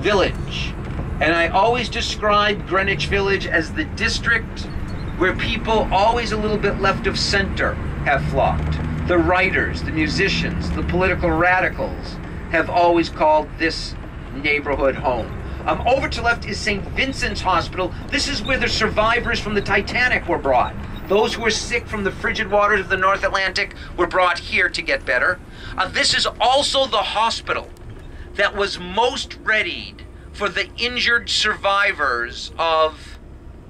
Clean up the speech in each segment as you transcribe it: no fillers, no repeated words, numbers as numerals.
Village. And I always describe Greenwich Village as the district where people always a little bit left of center have flocked. The writers, the musicians, the political radicals have always called this neighborhood home. Over to the left is St. Vincent's Hospital. This is where the survivors from the Titanic were brought. Those who were sick from the frigid waters of the North Atlantic were brought here to get better. This is also the hospital that was most readied for the injured survivors of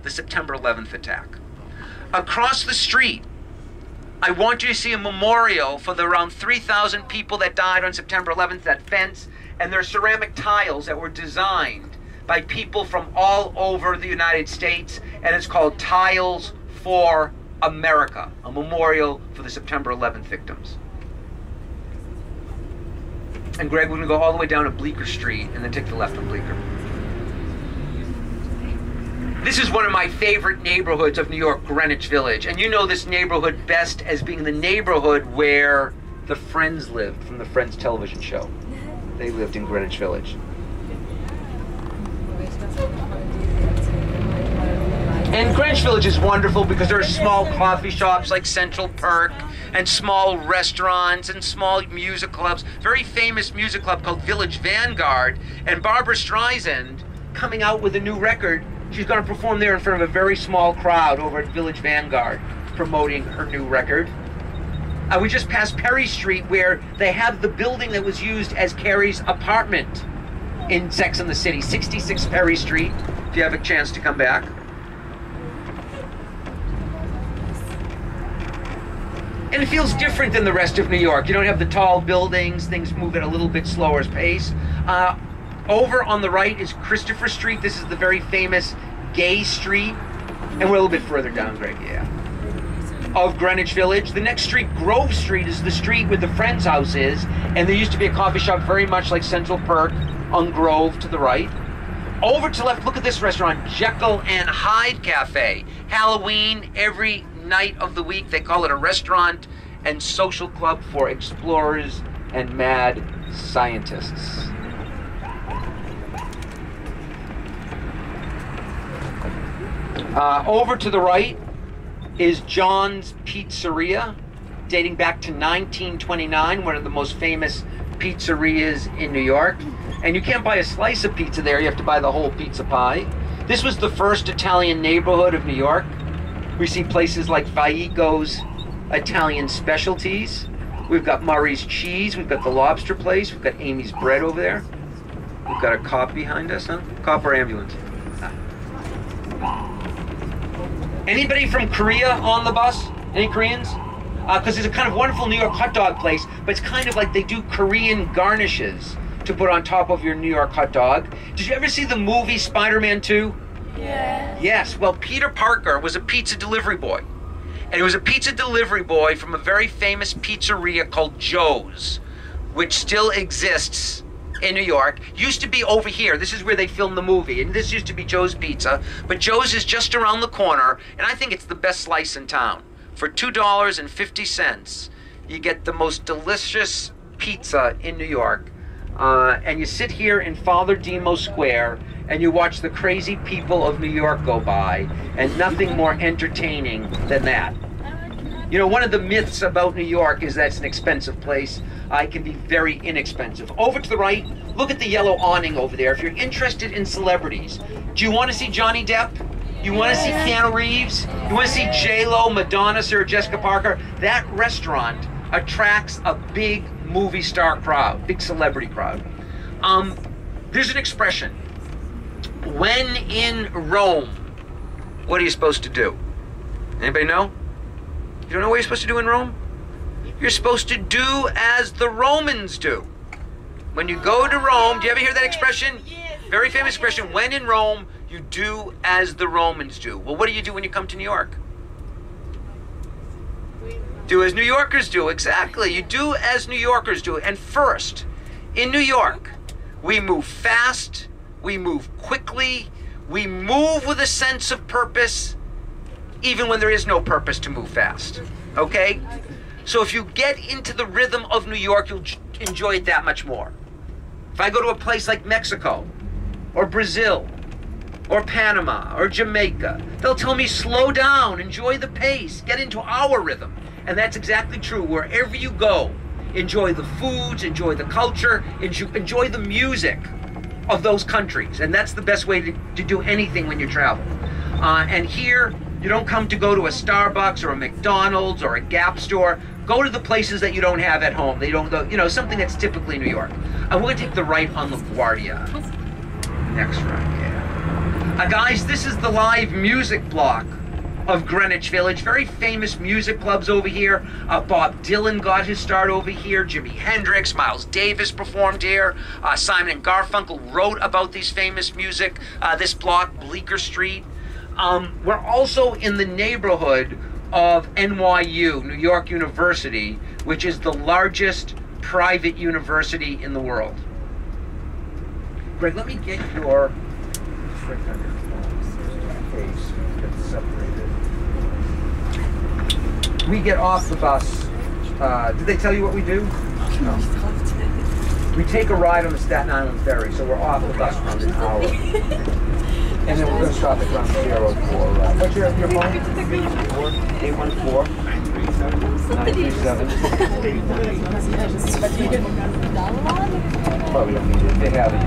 the September 11th attack. Across the street, I want you to see a memorial for the around 3,000 people that died on September 11th, that fence, and there are ceramic tiles that were designed by people from all over the United States, and it's called Tiles for America, a memorial for the September 11th victims. And Greg, we're gonna go all the way down to Bleecker Street and then take the left on Bleecker. This is one of my favorite neighborhoods of New York, Greenwich Village. And you know this neighborhood best as being the neighborhood where the Friends lived from the Friends television show. They lived in Greenwich Village. And Greenwich Village is wonderful because there are small coffee shops like Central Perk and small restaurants and small music clubs. Very famous music club called Village Vanguard. And Barbra Streisand coming out with a new record. She's going to perform there in front of a very small crowd over at Village Vanguard promoting her new record. We just passed Perry Street where they have the building that was used as Carrie's apartment in Sex and the City, 66 Perry Street, if you have a chance to come back. And it feels different than the rest of New York. You don't have the tall buildings, things move at a little bit slower pace. Over on the right is Christopher Street. This is the very famous gay street. And we're a little bit further down, Greg, yeah. Of Greenwich Village. The next street, Grove Street, is the street where the Friends house is. And there used to be a coffee shop very much like Central Perk on Grove to the right. Over to the left, look at this restaurant, Jekyll and Hyde Cafe. Halloween, every night of the week. They call it a restaurant and social club for explorers and mad scientists. Over to the right is John's Pizzeria, dating back to 1929, one of the most famous pizzerias in New York. And you can't buy a slice of pizza there, you have to buy the whole pizza pie. This was the first Italian neighborhood of New York. We see places like Vallejo's Italian Specialties. We've got Murray's Cheese, we've got the Lobster Place, we've got Amy's Bread over there. We've got a cop behind us, huh? Cop or ambulance? Anybody from Korea on the bus? Any Koreans? Because there's a kind of wonderful New York hot dog place, but it's kind of like they do Korean garnishes to put on top of your New York hot dog. Did you ever see the movie Spider-Man 2? Yes. Yes, well, Peter Parker was a pizza delivery boy. And he was a pizza delivery boy from a very famous pizzeria called Joe's, which still exists in New York. Used to be over here. This is where they filmed the movie. And this used to be Joe's Pizza. But Joe's is just around the corner. And I think it's the best slice in town. For $2.50, you get the most delicious pizza in New York. And you sit here in Father Demo Square and you watch the crazy people of New York go by. And nothing more entertaining than that. You know, one of the myths about New York is that it's an expensive place. It can be very inexpensive. Over to the right, look at the yellow awning over there. If you're interested in celebrities, do you want to see Johnny Depp? You want to see Keanu Reeves? You want to see J-Lo, Madonna, Sarah Jessica Parker? That restaurant attracts a big movie star crowd, big celebrity crowd. There's an expression. When in Rome, what are you supposed to do? Anybody know? You don't know what you're supposed to do in Rome? You're supposed to do as the Romans do. When you go to Rome, do you ever hear that expression? Very famous expression, when in Rome, you do as the Romans do. Well, what do you do when you come to New York? Do as New Yorkers do, exactly. You do as New Yorkers do. And first, in New York, we move fast, we move quickly, we move with a sense of purpose, even when there is no purpose to move fast, okay? So if you get into the rhythm of New York, you'll enjoy it that much more. If I go to a place like Mexico, or Brazil, or Panama, or Jamaica. They'll tell me, slow down, enjoy the pace, get into our rhythm. And that's exactly true. Wherever you go, enjoy the foods, enjoy the culture, enjoy the music of those countries. And that's the best way to do anything when you travel. And here, you don't come to go to a Starbucks or a McDonald's or a Gap store. Go to the places that you don't have at home. They don't go, you know, something that's typically New York. We're going to take the right on LaGuardia. Next right, yeah. Guys, this is the live music block of Greenwich Village. Very famous music clubs over here. Bob Dylan got his start over here. Jimi Hendrix, Miles Davis performed here. Simon and Garfunkel wrote about these famous music. This block, Bleecker Street. We're also in the neighborhood of NYU, New York University, which is the largest private university in the world. Greg, let me get your trick on your face. Get separated. We get off the bus. Did they tell you what we do? No. We take a ride on the Staten Island ferry, so we're off the bus around an hour. And then we're going to stop at Ground Zero for, what's your phone? 814 937. Probably don't need it. They have it.